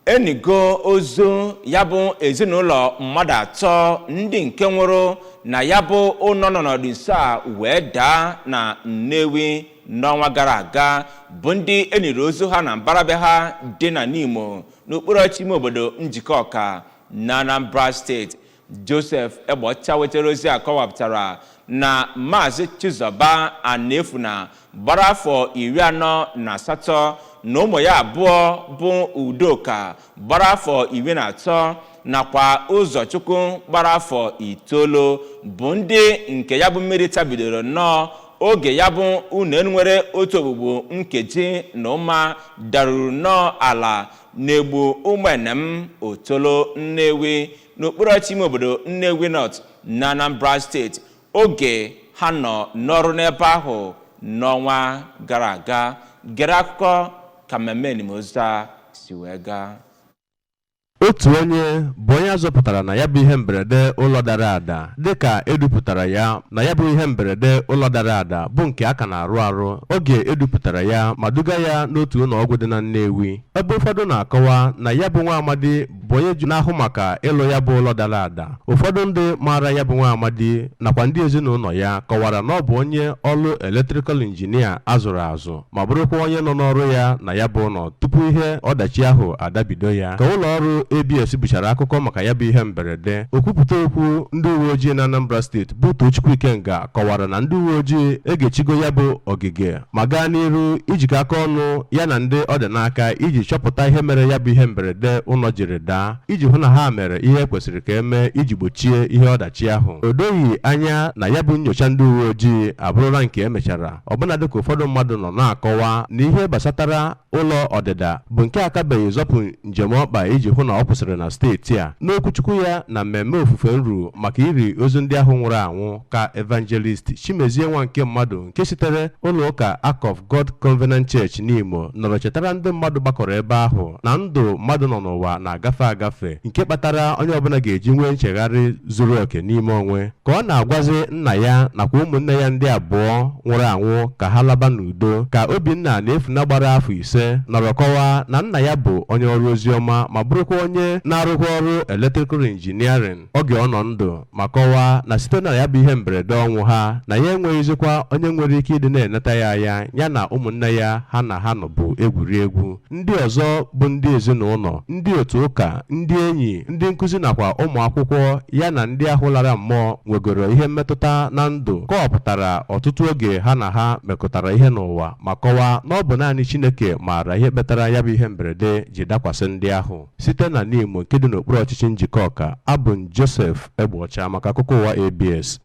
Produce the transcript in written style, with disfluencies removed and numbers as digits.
enigo ozu yabụ ezinụlọ mmadụ atọ ndị nke nwụrụ na yabụ ụlọ nọnọdụ nso a wee daa na Nnewi n'ọnwa gara aga bụ ndị eniri ozu ha na mbarabịa ha dị na Nimo n'okpuru ọchịchị ime obodo Njikọka na Anambra steeti. Joseph Egbocha wetara ozi a kọwapụtara na Maazị Chizoba Anefuna gbara afọ 48 na ụmụ ya abụọ bụ Udoka gbara afọ 13 nakwa Ụzọchukwu gbara afọ 9 bụ ndị nke ya bụ mmiri tabidoro nnọọ oge ya bụ unu nwere otu ogbugbu nkeji na ụma daruru nnọọ ala na-egbu ụmụenem Otolo Nnewi n'okpuru ọchịchị ime obodo Nnewi North na Anambra steeti oge ha nọ n'ọrụ n'ebe ahụ n'ọnwa gara aga. Gere akụkọ ka mmemme enimozu si wee gaa. Otu onye bụ onye azọpụtara na ya bụ ihe mberede ụlọ dara ada dịka edupụtara ya na ya bụ ihe mberede ụlọ dara ada bụ nke aka na-arụ arụ oge edupụtara ya ma duga ya n'otu ụlọ ọgwụ dị na Nnewi. Ebe ụfọdụ na-akọwa na ya bụ nwa amadi bụ onye na-ahụ maka ịlụ ya bụ ụlọ dara ada. Ụfọdụ ndị maara ya bụ nwa amadi nakwa ndị ezinụlọ ya kọwara na ọ bụ onye ọrụ electrical engineer azụrụ azụ ma bụrụkwa onye nọ n'ọrụ ya na ya bụ ụlọ tupu ihe ọdachi ahụ adabido ya. Ka ụlọ ọrụ ABS buchara akụkọ maka ya bụ ihe mberede, okwupụta okwu ndị uwe ojii na Anambra steeti bụ Tochukwu Ikenga kọwara na ndị uwe ojii egechigo ya bụ ogige ma gaa n'iru ijikọ aka ọnụ ya na ndị ọ dị n'aka iji chọpụta ihe mere ya bụ ihe mberede ụlọ jiri daa iji hụ na ha mere ihe kwesịrị ka eme iji gbochie ihe ọdachi ahụ. O doghị anya na ya bụ nyocha ndị uwe ojii abụrụla nke emechara ọbụna dịka ụfọdụ mmadụ nọ na-akọwa na ihe gbasatara ụlọ ọdịda bụ nke akabeghị zọpụ njem ọkpa iji hụ na ọ kwụsịrị na steeti a. N'okwuchukwu ya na mmemme ofufe nru maka iri ozu ndị ahụ nwụrụ anwụ ka Evangelist Chimezie nwa nke mmadụ nke sitere ụlọ ụka Ark of God Covenant Church n'Imo nọrọ chetara ndị mmadụ gbakọrọ ebe ahụ na ndụ mmadụ nọ n'ụwa na-agafe agafe nke kpatara onye ọbụla ga-eji nwee nchegharị zuru oke n'ime onwe. Ka ọ na-agwazi nna ya nakwa ụmụnne ya ndị abụọ nwụrụ anwụ ka ha laba n'udo, ka Obinna na-efuna gbara afọ 5 nọrọ kọwaa na nna ya bụ onye ọrụ oziọma ma bụrụkwa onye na-arụkwa ọrụ electrical engineering oge ọ nọ ndụ ma kọwaa na site na ya bụ ihe mberede ọnwụ ha na ya enweghịzikwa onye nwere ike ịdị na-eneta ya anya ya na ụmụnne ya ha na ha nọ bụ egwuregwu. Ndị ọzọ bụ ndị ezinụlọ, ndị otu ụka, ndị enyi, ndị nkụzi nakwa ụmụ akwụkwọ ya na ndị ahụ lara mmụọ nwegoro ihe mmetụta na ndụ kọwapụtara ọtụtụ oge ha na ha mekọtara ihe n'ụwa ma kọwaa na ọ bụ naanị Chineke maara ihe kpatara ya bụ ihe mberede ji dakwasị ndị ahụ. Site na Nimo nke dị n'okpuru ọchịchị Njikọka, abụ m Joseph Egbocha maka akụkọ ụwa ABS.